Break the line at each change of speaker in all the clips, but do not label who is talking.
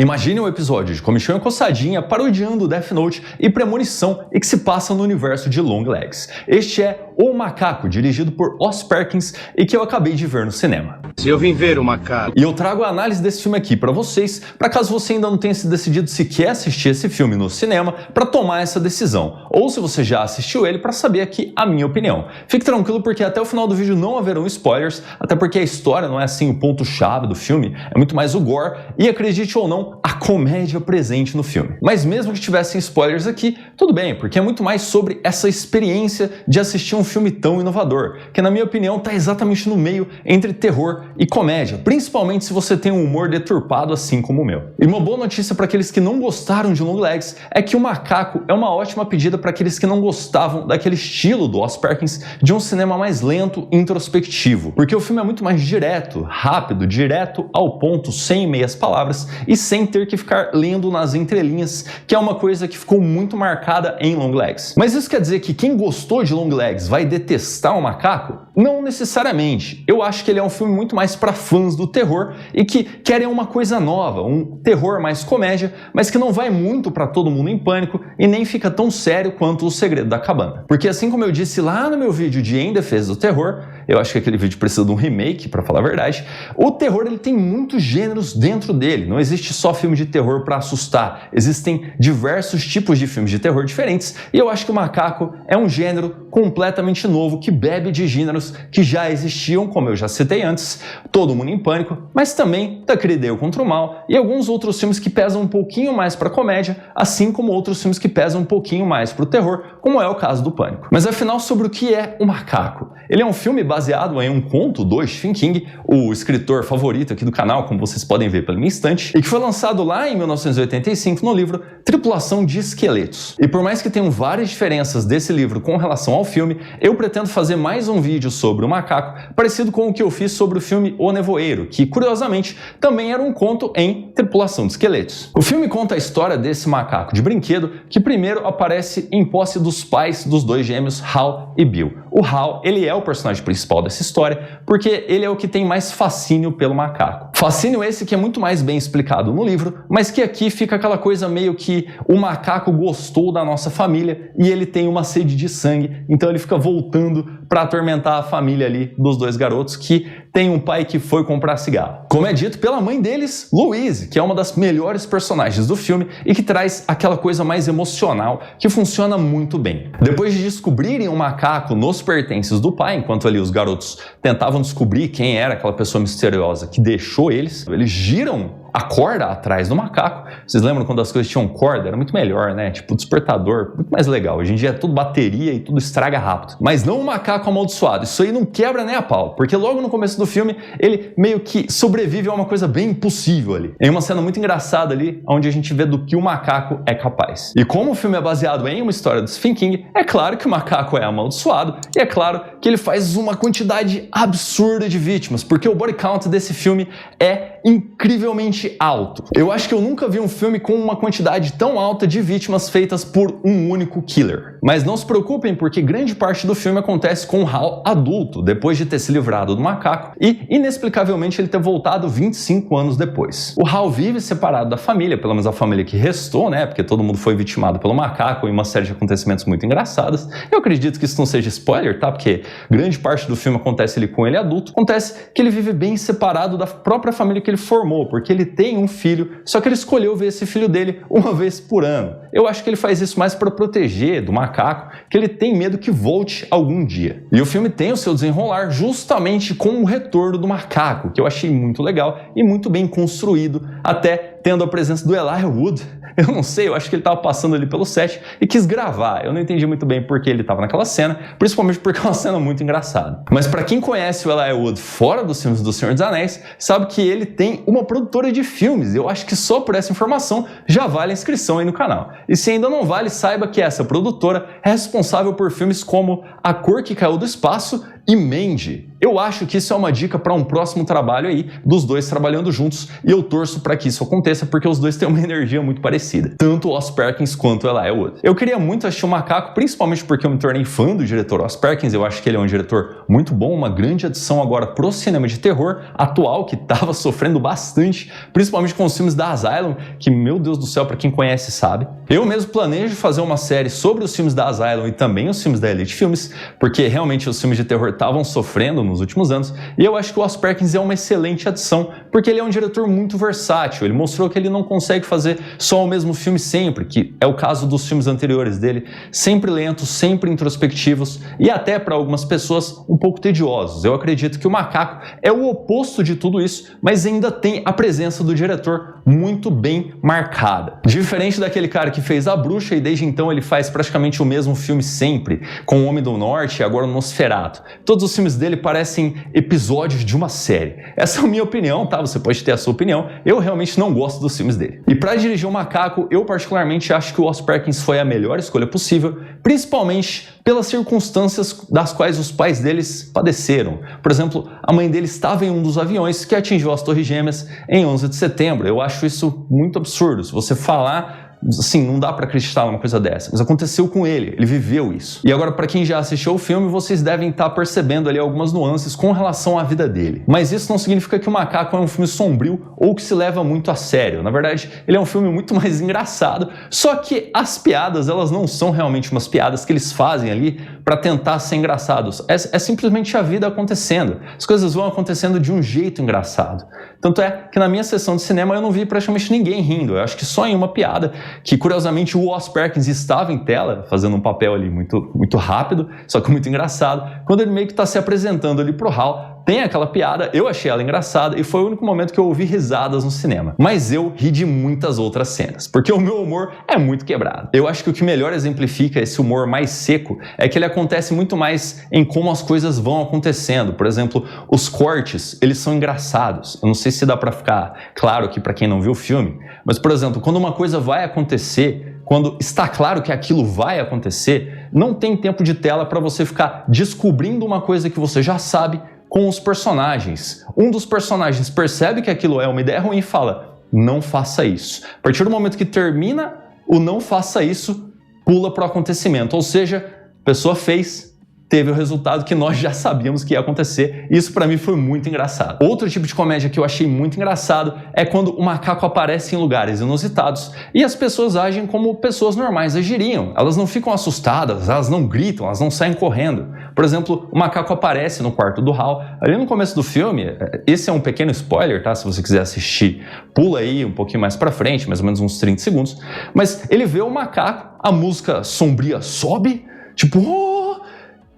Imagine um episódio de Comichão e Coçadinha parodiando Death Note e Premonição e que se passa no universo de Longlegs. Este é O Macaco, dirigido por Os Perkins e que eu acabei de ver no cinema.
Se eu vim ver o macaco.
E eu trago a análise desse filme aqui pra vocês, pra caso você ainda não tenha se decidido se quer assistir esse filme no cinema, pra tomar essa decisão. Ou se você já assistiu ele, pra saber aqui a minha opinião. Fique tranquilo porque até o final do vídeo não haverão spoilers, até porque a história não é assim o ponto-chave do filme, é muito mais o gore e, acredite ou não, a comédia presente no filme. Mas mesmo que tivessem spoilers aqui, tudo bem, porque é muito mais sobre essa experiência de assistir um filme tão inovador, que na minha opinião tá exatamente no meio entre terror e comédia, principalmente se você tem um humor deturpado assim como o meu. E uma boa notícia para aqueles que não gostaram de Longlegs é que O Macaco é uma ótima pedida para aqueles que não gostavam daquele estilo do Os Perkins de um cinema mais lento e introspectivo, porque o filme é muito mais direto, rápido, direto ao ponto, sem meias palavras e sem ter que ficar lendo nas entrelinhas, que é uma coisa que ficou muito marcada em Longlegs. Mas isso quer dizer que quem gostou de Longlegs vai detestar O Macaco? Não necessariamente. Eu acho que ele é um filme muito mais para fãs do terror e que querem uma coisa nova, um terror mais comédia, mas que não vai muito para todo mundo em pânico e nem fica tão sério quanto O Segredo da Cabana. Porque assim como eu disse lá no meu vídeo de Em Defesa do Terror, eu acho que aquele vídeo precisa de um remake, para falar a verdade, o terror ele tem muitos gêneros dentro dele. Não existe só filme de terror para assustar, existem diversos tipos de filmes de terror diferentes e eu acho que O Macaco é um gênero completamente novo que bebe de gêneros que já existiam, como eu já citei antes, Todo Mundo em Pânico, mas também Taquiri Dale Contra o Mal e alguns outros filmes que pesam um pouquinho mais para comédia, assim como outros filmes que pesam um pouquinho mais para o terror, como é o caso do Pânico. Mas afinal, sobre o que é O Macaco? Ele é um filme baseado em um conto do Stephen King, o escritor favorito aqui do canal, como vocês podem ver pela minha estante, e que foi lançado lá em 1985 no livro Tripulação de Esqueletos. E por mais que tenham várias diferenças desse livro com relação ao filme, eu pretendo fazer mais um vídeo sobre O Macaco, parecido com o que eu fiz sobre o filme O Nevoeiro, que curiosamente também era um conto em Tripulação de Esqueletos. O filme conta a história desse macaco de brinquedo que primeiro aparece em posse dos pais dos dois gêmeos Hal e Bill. O Hal, ele é o personagem principal dessa história porque ele é o que tem mais fascínio pelo macaco. Fascínio esse que é muito mais bem explicado no livro, mas que aqui fica aquela coisa meio que o macaco gostou da nossa família e ele tem uma sede de sangue, então ele fica voltando para atormentar a família ali dos dois garotos que tem um pai que foi comprar cigarro. Como é dito pela mãe deles, Louise, que é uma das melhores personagens do filme e que traz aquela coisa mais emocional que funciona muito bem. Depois de descobrirem o macaco nos pertences do pai, enquanto ali os garotos tentavam descobrir quem era aquela pessoa misteriosa que deixou eles giram a corda atrás do macaco. Vocês lembram quando as coisas tinham corda? Era muito melhor, né? Tipo, despertador, muito mais legal. Hoje em dia é tudo bateria e tudo estraga rápido. Mas não o macaco amaldiçoado. Isso aí não quebra nem a pau. Porque logo no começo do filme, ele meio que sobrevive a uma coisa bem impossível ali. Em uma cena muito engraçada ali, onde a gente vê do que o macaco é capaz. E como o filme é baseado em uma história do Stephen King, é claro que o macaco é amaldiçoado e é claro que ele faz uma quantidade absurda de vítimas, porque o body count desse filme é incrivelmente alto. Eu acho que eu nunca vi um filme com uma quantidade tão alta de vítimas feitas por um único killer. Mas não se preocupem, porque grande parte do filme acontece com o Hal adulto, depois de ter se livrado do macaco e, inexplicavelmente, ele ter voltado 25 anos depois. O Hal vive separado da família, pelo menos a família que restou, né? Porque todo mundo foi vitimado pelo macaco em uma série de acontecimentos muito engraçados. Eu acredito que isso não seja spoiler, tá? Porque grande parte do filme acontece ali com ele adulto. Acontece que ele vive bem separado da própria família que ele formou, porque ele tem um filho, só que ele escolheu ver esse filho dele uma vez por ano. Eu acho que ele faz isso mais para proteger do macaco, que ele tem medo que volte algum dia. E o filme tem o seu desenrolar justamente com o retorno do macaco, que eu achei muito legal e muito bem construído, até tendo a presença do Elijah Wood. Eu não sei, eu acho que ele estava passando ali pelo set e quis gravar. Eu não entendi muito bem porque ele estava naquela cena, principalmente porque é uma cena muito engraçada. Mas para quem conhece o Elijah Wood fora dos filmes do Senhor dos Anéis, sabe que ele tem uma produtora de filmes. Eu acho que só por essa informação já vale a inscrição aí no canal. E se ainda não vale, saiba que essa produtora é responsável por filmes como A Cor que Caiu do Espaço e Mandy. Eu acho que isso é uma dica para um próximo trabalho aí, dos dois trabalhando juntos, e eu torço para que isso aconteça, porque os dois têm uma energia muito parecida, tanto o Ross Perkins quanto o Elijah Wood. Eu queria muito assistir o Macaco, principalmente porque eu me tornei fã do diretor Ross Perkins, eu acho que ele é um diretor muito bom, uma grande adição agora pro cinema de terror atual, que estava sofrendo bastante, principalmente com os filmes da Asylum, que, meu Deus do céu, para quem conhece sabe. Eu mesmo planejo fazer uma série sobre os filmes da Asylum e também os filmes da Elite Filmes, porque realmente os filmes de terror estavam sofrendo nos últimos anos, e eu acho que o Ross Perkins é uma excelente adição, porque ele é um diretor muito versátil, ele mostrou que ele não consegue fazer só o mesmo filme sempre, que é o caso dos filmes anteriores dele, sempre lentos, sempre introspectivos, e até para algumas pessoas um pouco tediosos. Eu acredito que o Macaco é o oposto de tudo isso, mas ainda tem a presença do diretor muito bem marcada. Diferente daquele cara que fez A Bruxa e desde então ele faz praticamente o mesmo filme sempre, com O Homem do Norte e agora o Nosferatu. Todos os filmes dele parecem episódios de uma série. Essa é a minha opinião, tá? Você pode ter a sua opinião. Eu realmente não gosto dos filmes dele. E para dirigir o Macaco, eu particularmente acho que o Ross Perkins foi a melhor escolha possível, principalmente pelas circunstâncias das quais os pais deles padeceram. Por exemplo, a mãe dele estava em um dos aviões que atingiu as Torres Gêmeas em 11 de setembro. Eu acho isso muito absurdo. Se você falar, assim, não dá pra acreditar numa coisa dessa, mas aconteceu com ele viveu isso. E agora, pra quem já assistiu o filme, vocês devem estar percebendo ali algumas nuances com relação à vida dele. Mas isso não significa que o Macaco é um filme sombrio ou que se leva muito a sério. Na verdade, ele é um filme muito mais engraçado, só que as piadas, elas não são realmente umas piadas que eles fazem ali pra tentar ser engraçados. É simplesmente a vida acontecendo. As coisas vão acontecendo de um jeito engraçado. Tanto é que na minha sessão de cinema eu não vi praticamente ninguém rindo. Eu acho que só em uma piada, que curiosamente o Ross Perkins estava em tela, fazendo um papel ali muito rápido, só que muito engraçado, quando ele meio que está se apresentando ali pro Hal. Tem aquela piada, eu achei ela engraçada e foi o único momento que eu ouvi risadas no cinema. Mas eu ri de muitas outras cenas, porque o meu humor é muito quebrado. Eu acho que o que melhor exemplifica esse humor mais seco é que ele acontece muito mais em como as coisas vão acontecendo. Por exemplo, os cortes, eles são engraçados. Eu não sei se dá pra ficar claro aqui pra quem não viu o filme, mas, por exemplo, quando uma coisa vai acontecer, quando está claro que aquilo vai acontecer, não tem tempo de tela para você ficar descobrindo uma coisa que você já sabe com os personagens. Um dos personagens percebe que aquilo é uma ideia ruim e fala, não faça isso. A partir do momento que termina o não faça isso, pula para o acontecimento. Ou seja, a pessoa fez, teve o resultado que nós já sabíamos que ia acontecer. Isso pra mim foi muito engraçado. Outro tipo de comédia que eu achei muito engraçado é quando o macaco aparece em lugares inusitados e as pessoas agem como pessoas normais agiriam. Elas não ficam assustadas, elas não gritam, elas não saem correndo. Por exemplo, o macaco aparece no quarto do Hal. Ali no começo do filme, esse é um pequeno spoiler, tá? Se você quiser assistir, pula aí um pouquinho mais pra frente, mais ou menos uns 30 segundos. Mas ele vê o macaco, a música sombria sobe, tipo... Oh!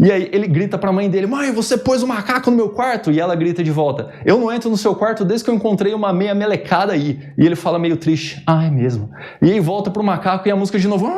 E aí ele grita pra mãe dele, mãe, você pôs um macaco no meu quarto? E ela grita de volta, eu não entro no seu quarto desde que eu encontrei uma meia melecada aí. E ele fala meio triste, ah, é mesmo. E aí volta pro macaco e a música de novo,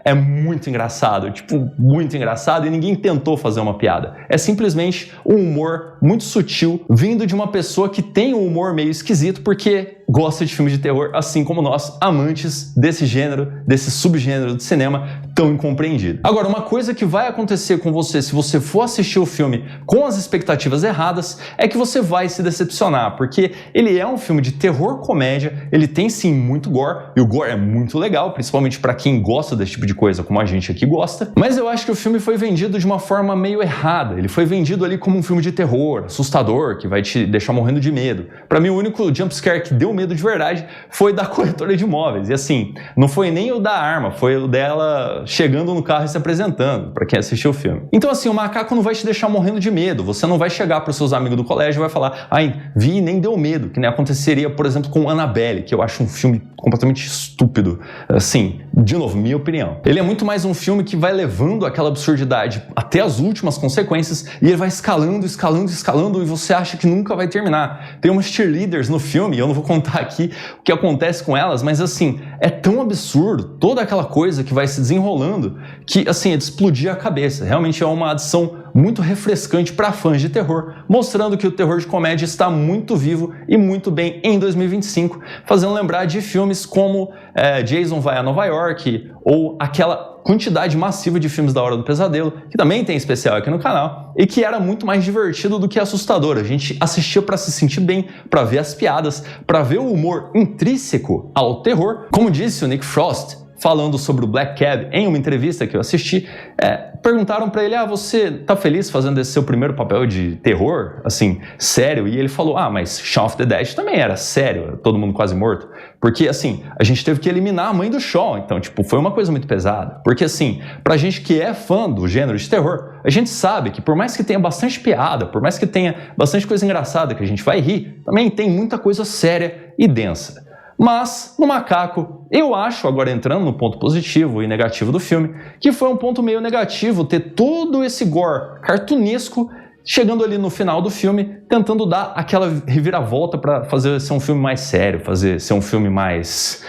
é muito engraçado, tipo, muito engraçado e ninguém tentou fazer uma piada. É simplesmente um humor muito sutil, vindo de uma pessoa que tem um humor meio esquisito porque gosta de filmes de terror, assim como nós, amantes desse gênero, desse subgênero de cinema tão incompreendido. Agora, uma coisa que vai acontecer com você se você for assistir o filme com as expectativas erradas é que você vai se decepcionar, porque ele é um filme de terror-comédia, ele tem sim muito gore, e o gore é muito legal, principalmente para quem gosta desse tipo de coisa, como a gente aqui gosta, mas eu acho que o filme foi vendido de uma forma meio errada. Ele foi vendido ali como um filme de terror, assustador, que vai te deixar morrendo de medo. Para mim, o único jumpscare que deu medo de verdade foi da corretora de imóveis. E assim, não foi nem o da arma, foi o dela chegando no carro e se apresentando, para quem assistiu o filme. Então assim, o macaco não vai te deixar morrendo de medo. Você não vai chegar para os seus amigos do colégio e vai falar, ai, vi e nem deu medo, que nem aconteceria, por exemplo, com Annabelle, que eu acho um filme completamente estúpido. Assim, de novo, minha opinião. Ele é muito mais um filme que vai levando aquela absurdidade até as últimas consequências e ele vai escalando, escalando, escalando e você acha que nunca vai terminar. Tem umas cheerleaders no filme, eu não vou contar aqui o que acontece com elas, mas assim, é tão absurdo toda aquela coisa que vai se desenrolando que, assim, é de explodir a cabeça. Realmente é uma adição muito refrescante para fãs de terror, mostrando que o terror de comédia está muito vivo e muito bem em 2025, fazendo lembrar de filmes como Jason Vai a Nova York ou aquela quantidade massiva de filmes da Hora do Pesadelo, que também tem especial aqui no canal, e que era muito mais divertido do que assustador. A gente assistia para se sentir bem, para ver as piadas, para ver o humor intrínseco ao terror. Como disse o Nick Frost, falando sobre o Black Cab em uma entrevista que eu assisti, perguntaram pra ele, você tá feliz fazendo esse seu primeiro papel de terror, assim, sério? E ele falou, mas Shaun of the Dead também era sério, todo mundo quase morto. Porque, assim, a gente teve que eliminar a mãe do Shaun, então, tipo, foi uma coisa muito pesada. Porque, assim, pra gente que é fã do gênero de terror, a gente sabe que por mais que tenha bastante piada, por mais que tenha bastante coisa engraçada que a gente vai rir, também tem muita coisa séria e densa. Mas, no Macaco, eu acho, agora entrando no ponto positivo e negativo do filme, que foi um ponto meio negativo ter todo esse gore cartunesco chegando ali no final do filme, tentando dar aquela reviravolta para fazer ser um filme mais sério, fazer ser um filme mais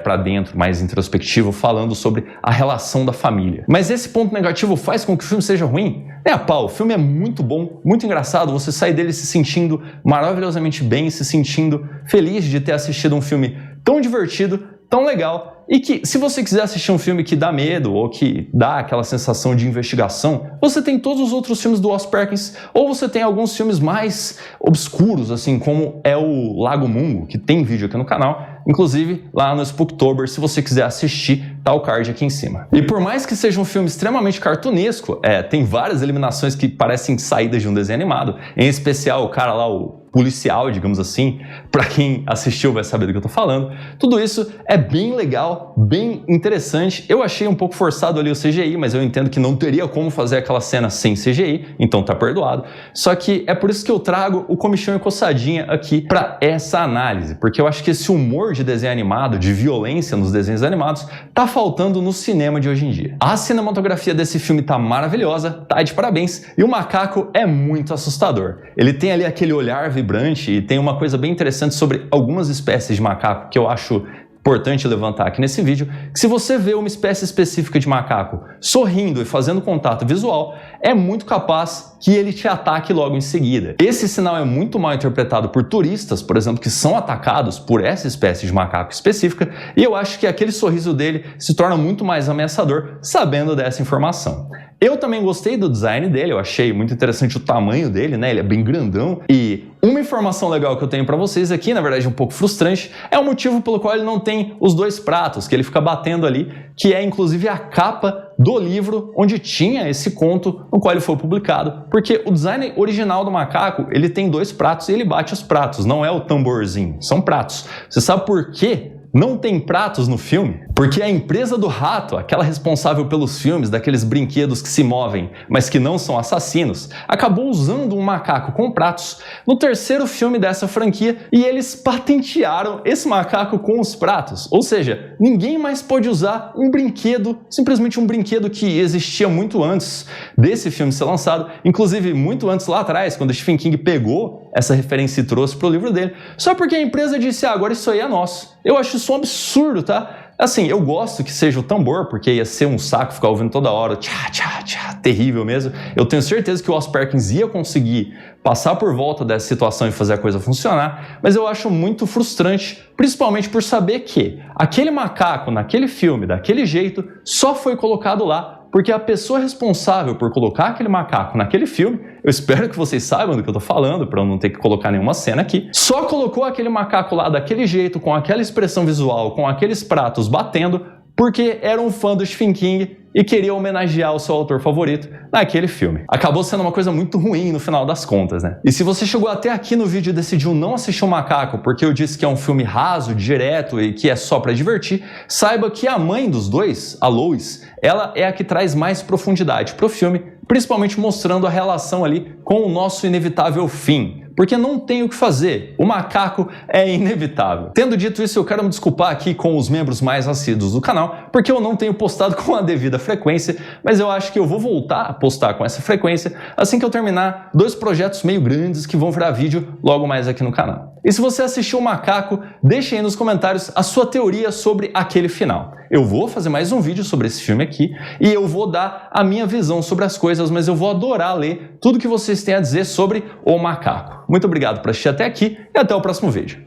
para dentro, mais introspectivo, falando sobre a relação da família. Mas esse ponto negativo faz com que o filme seja ruim? O filme é muito bom, muito engraçado, você sai dele se sentindo maravilhosamente bem, se sentindo feliz de ter assistido um filme tão divertido, tão legal, e que, se você quiser assistir um filme que dá medo ou que dá aquela sensação de investigação, você tem todos os outros filmes do Wes Perkins, ou você tem alguns filmes mais obscuros, assim, como é o Lago Mungo, que tem vídeo aqui no canal, inclusive lá no Spooktober, se você quiser assistir, tá o card aqui em cima. E por mais que seja um filme extremamente cartunesco, tem várias eliminações que parecem saídas de um desenho animado, em especial o cara lá, o policial, digamos assim, pra quem assistiu vai saber do que eu tô falando. Tudo isso é bem legal, bem interessante. Eu achei um pouco forçado ali o CGI, mas eu entendo que não teria como fazer aquela cena sem CGI, então tá perdoado. Só que é por isso que eu trago o comichão e coçadinha aqui pra essa análise, porque eu acho que esse humor de desenho animado, de violência nos desenhos animados, tá faltando no cinema de hoje em dia. A cinematografia desse filme tá maravilhosa, tá de parabéns, e o Macaco é muito assustador. Ele tem ali aquele olhar vibrante e tem uma coisa bem interessante sobre algumas espécies de macaco que eu acho importante levantar aqui nesse vídeo, que se você vê uma espécie específica de macaco sorrindo e fazendo contato visual, é muito capaz que ele te ataque logo em seguida. Esse sinal é muito mal interpretado por turistas, por exemplo, que são atacados por essa espécie de macaco específica, e eu acho que aquele sorriso dele se torna muito mais ameaçador sabendo dessa informação. Eu também gostei do design dele, eu achei muito interessante o tamanho dele, né? Ele é bem grandão. E uma informação legal que eu tenho pra vocês aqui, na verdade um pouco frustrante, é o motivo pelo qual ele não tem os dois pratos, que ele fica batendo ali, que é inclusive a capa do livro onde tinha esse conto no qual ele foi publicado. Porque o design original do macaco, ele tem dois pratos e ele bate os pratos, não é o tamborzinho, são pratos. Você sabe por quê? Não tem pratos no filme? Porque a empresa do rato, aquela responsável pelos filmes, daqueles brinquedos que se movem, mas que não são assassinos, acabou usando um macaco com pratos no terceiro filme dessa franquia e eles patentearam esse macaco com os pratos. Ou seja, ninguém mais pode usar um brinquedo, simplesmente um brinquedo que existia muito antes desse filme ser lançado, inclusive muito antes lá atrás, quando o Stephen King pegou essa referência e trouxe para o livro dele, só porque a empresa disse, agora isso aí é nosso. Eu acho isso um absurdo, tá? Assim, eu gosto que seja o tambor, porque ia ser um saco ficar ouvindo toda hora, tchá, tchá, tchá, terrível mesmo. Eu tenho certeza que o Wes Perkins ia conseguir passar por volta dessa situação e fazer a coisa funcionar, mas eu acho muito frustrante, principalmente por saber que aquele macaco naquele filme, daquele jeito, só foi colocado lá porque a pessoa responsável por colocar aquele macaco naquele filme, eu espero que vocês saibam do que eu tô falando, para eu não ter que colocar nenhuma cena aqui, só colocou aquele macaco lá daquele jeito, com aquela expressão visual, com aqueles pratos batendo, porque era um fã do Stephen King e queria homenagear o seu autor favorito naquele filme. Acabou sendo uma coisa muito ruim no final das contas, né? E se você chegou até aqui no vídeo e decidiu não assistir o Macaco porque eu disse que é um filme raso, direto e que é só pra divertir, saiba que a mãe dos dois, a Lois, ela é a que traz mais profundidade pro filme, principalmente mostrando a relação ali com o nosso inevitável fim. Porque não tem o que fazer, o macaco é inevitável. Tendo dito isso, eu quero me desculpar aqui com os membros mais assíduos do canal, porque eu não tenho postado com a devida frequência, mas eu acho que eu vou voltar a postar com essa frequência assim que eu terminar dois projetos meio grandes que vão virar vídeo logo mais aqui no canal. E se você assistiu o Macaco, deixe aí nos comentários a sua teoria sobre aquele final. Eu vou fazer mais um vídeo sobre esse filme aqui e eu vou dar a minha visão sobre as coisas, mas eu vou adorar ler tudo que vocês têm a dizer sobre o Macaco. Muito obrigado por assistir até aqui e até o próximo vídeo.